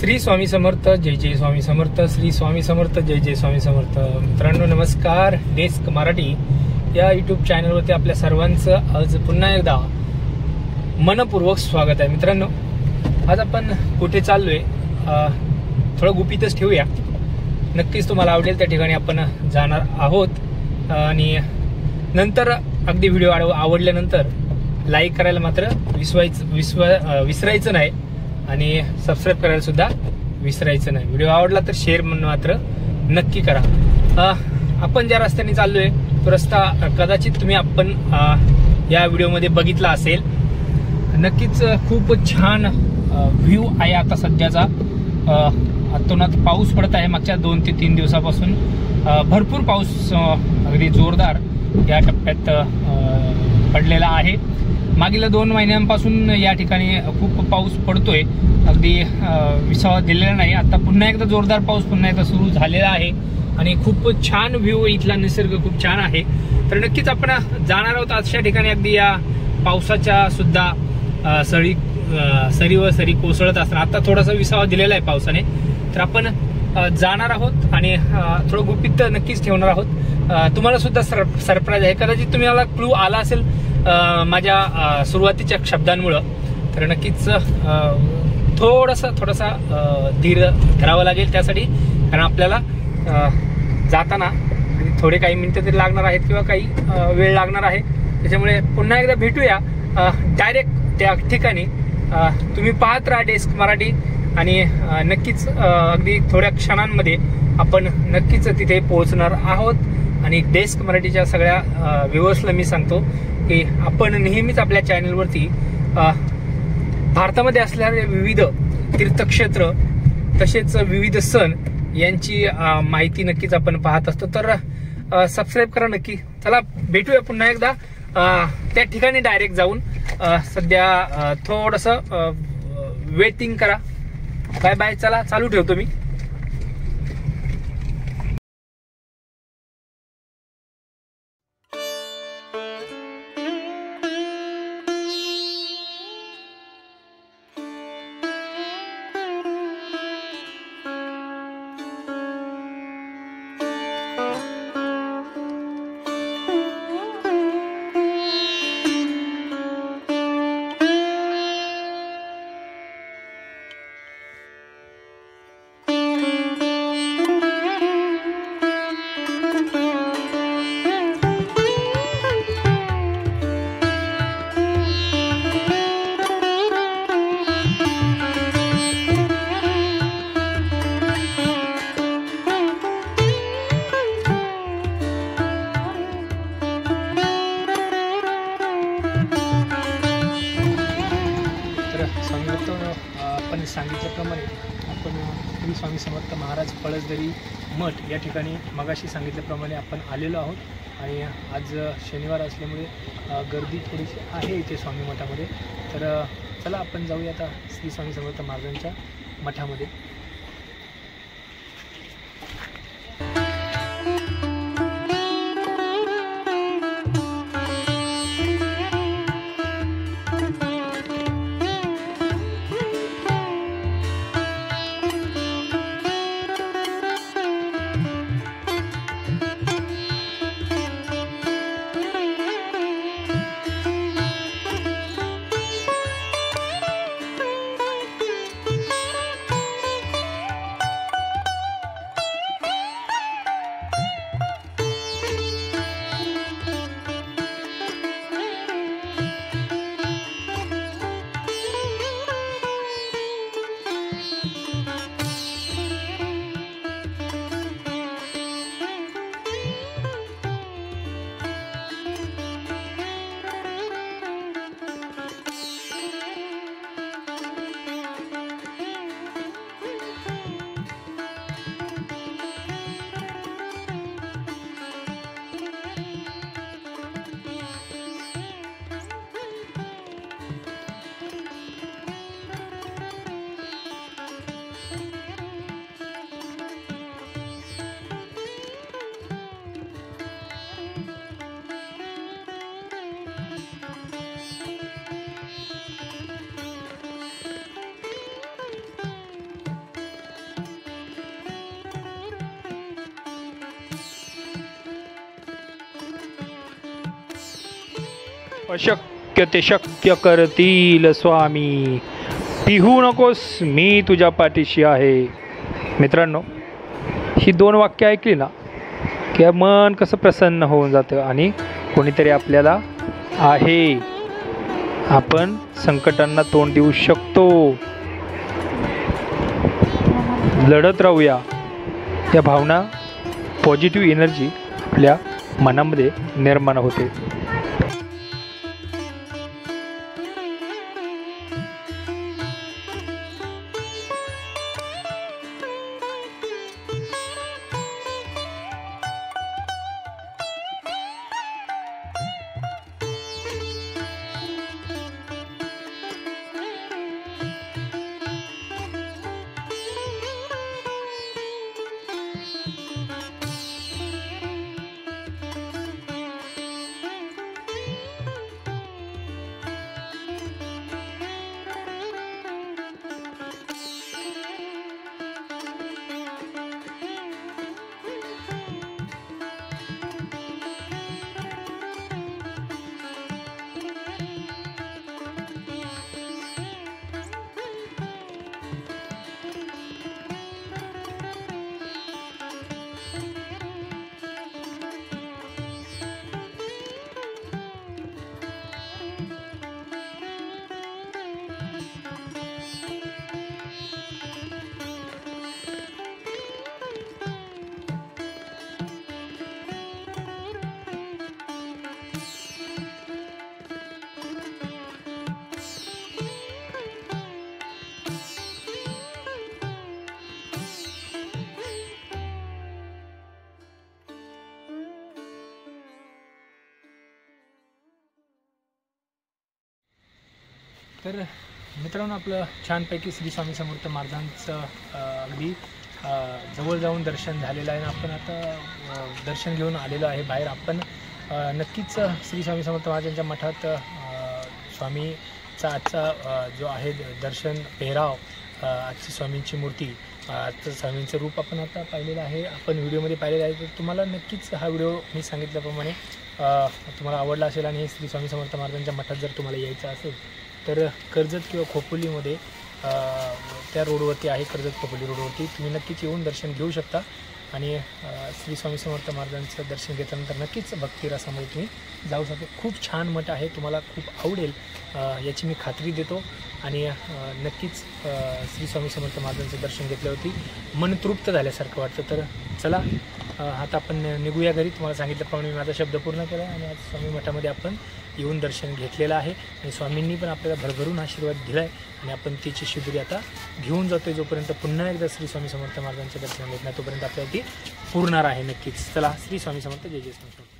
श्री स्वामी समर्थ, जय जय स्वामी समर्थ, श्री स्वामी समर्थ, जय जय स्वामी समर्थ. मित्रांनो नमस्कार. डेस्क मराठी या यूट्यूब चॅनलवरती आपल्या सर्वांचं आज पुन्हा एकदा मनपूर्वक स्वागत आहे. मित्रांनो आज आपण कुठे चाललोय थोडं गुपितच ठेवूया. नक्कीच तुम्हाला आवडेल त्या ठिकाणी आपण जाणार आहोत आणि नंतर अगदी व्हिडिओ आवडल्यानंतर लाईक करायला मात्र विसरायचं नाही आणि सबस्क्राईब करायला सुद्धा विसरायचं नाही. व्हिडिओ आवडला तर शेअर मात्र नक्की करा. आपण ज्या रस्त्याने चाललोय तो रस्ता कदाचित तुम्ही आपण या व्हिडिओमध्ये बघितला असेल. नक्कीच खूप छान व्ह्यू आहे आता सध्याचा. अतोनात पाऊस पडत आहे. मागच्या 2 ते 3 दिवसापासून भरपूर पाऊस अगदी जोरदार या टप्प्यात पडलेला आहे. मागील 2 महिन्यांपासून या ठिकाणी खूप पाऊस पडतोय. अगदी विसावा दिलेला नाही. आता पुन्हा एकदा जोरदार पाऊस पुन्हा एकदा सुरू झालेला आहे आणि खूप छान व्ह्यू, इथला निसर्ग खूप छान आहे. तर नक्कीच आपण जाणार आहोत अशा ठिकाणी. अगदी या पावसाच्या सुद्धा सरी कोसळत असताना आता थोडासा विसावा दिलेला आहे पावसाने. तर आपण जाणार आहोत आणि थोडं गुपित नक्कीच ठेवणार आहोत. तुम्हाला सुद्धा सरप्राईज आहे. कदाचित तुम्हाला क्लू आला असेल माझ्या सुरुवातीच्या शब्दांमुळं. तर नक्कीच थोडासा धीर धरावा लागेल त्यासाठी, कारण आपल्याला जाताना थोडे काही मिनिटं तरी लागणार आहेत किंवा काही वेळ लागणार आहे. त्याच्यामुळे पुन्हा एकदा भेटूया डायरेक्ट त्या ठिकाणी. तुम्ही पाहत राहा डेस्क मराठी आणि नक्कीच अगदी थोड्या क्षणांमध्ये आपण नक्कीच तिथे पोहोचणार आहोत. आणि डेस्क मराठीच्या सगळ्या व्ह्यूअर्सला मी सांगतो की आपण नेहमीच आपल्या चॅनलवरती भारतामध्ये असणारे विविध तीर्थक्षेत्र तसेच विविध सण यांची माहिती नक्कीच आपण पाहत असतो. तर सबस्क्राईब करा नक्की. चला भेटूया पुन्हा एकदा त्या ठिकाणी डायरेक्ट जाऊन. सध्या थोडंसं वेटिंग करा. Bye bye. चला चालू ठेवतो मी. आपण सांगितल्याप्रमाणे आपण श्री स्वामी समर्थ महाराज पळसदरी मठ या ठिकाणी मगाशी सांगितल्याप्रमाणे आपण आलेलो आहोत. आणि आज शनिवार असल्यामुळे गर्दी थोडीशी आहे इथे स्वामी मठामध्ये. तर चला आपण जाऊया आता श्री स्वामी समर्थ महाराजांच्या मठामध्ये. अशक्य ते शक्य करतील स्वामी, पिहू नकोस मी तुझ्या पाठीशी आहे. मित्रांनो, ही 2 वाक्य ऐकली ना की मन कसं प्रसन्न होऊन जातं आणि कोणीतरी आपल्याला आहे, आपण संकटांना तोंड देऊ शकतो, लढत राहूया, या भावना, पॉझिटिव्ह एनर्जी आपल्या मनामध्ये निर्माण होते. तर मित्रांनो, आपलं छानपैकी श्री स्वामी समर्थ महाराजांचं अगदी जवळ जाऊन दर्शन झालेलं आहे. आपण आता दर्शन घेऊन आलेलो आहे बाहेर. आपण नक्कीच श्री स्वामी समर्थ महाराजांच्या मठात स्वामीचा आजचा जो आहे दर्शन पेहराव, आजची स्वामींची मूर्ती, आजचं स्वामींचं रूप आपण आता पाहिलेलं आहे, आपण व्हिडिओमध्ये पाहिलेलं आहे. तर तुम्हाला नक्कीच हा व्हिडिओ मी सांगितल्याप्रमाणे तुम्हाला आवडला असेल आणि हे श्री स्वामी समर्थ महाराजांच्या मठात जर तुम्हाला यायचं असेल तर कर्जत किंवा खोपोलीमध्ये त्या रोडवरती आहे, कर्जत खोपोली रोडवरती तुम्ही नक्कीच येऊन दर्शन घेऊ शकता. आणि श्री स्वामी समर्थ महाराजांचं दर्शन घेतल्यानंतर नक्कीच भक्तिरसामध्ये तुम्ही जाऊ शकता. खूप छान मठ आहे, तुम्हाला खूप आवडेल याची मी खात्री देतो. आणि नक्कीच श्री स्वामी समर्थ महाराजांचं दर्शन घेतल्यावरती मन तृप्त झाल्यासारखं वाटतं. तर चला आता आपण निघूया घरी. तुम्हाला सांगितल्याप्रमाणे मी माझा शब्द पूर्ण केला आणि आज स्वामी मठामध्ये आपण येऊन दर्शन घेतलेलं आहे आणि स्वामींनी पण आपल्याला भरभरून आशीर्वाद दिला आहे आणि आपण त्याची शिदुरी आता घेऊन जातो. जोपर्यंत पुन्हा एकदा श्री स्वामी समर्थ महाराजांचं दर्शन घेत नाही तोपर्यंत आपल्याला ती पुरणार आहे नक्कीच. चला, श्री स्वामी समर्थ, जय जय स्वामी समर्थ.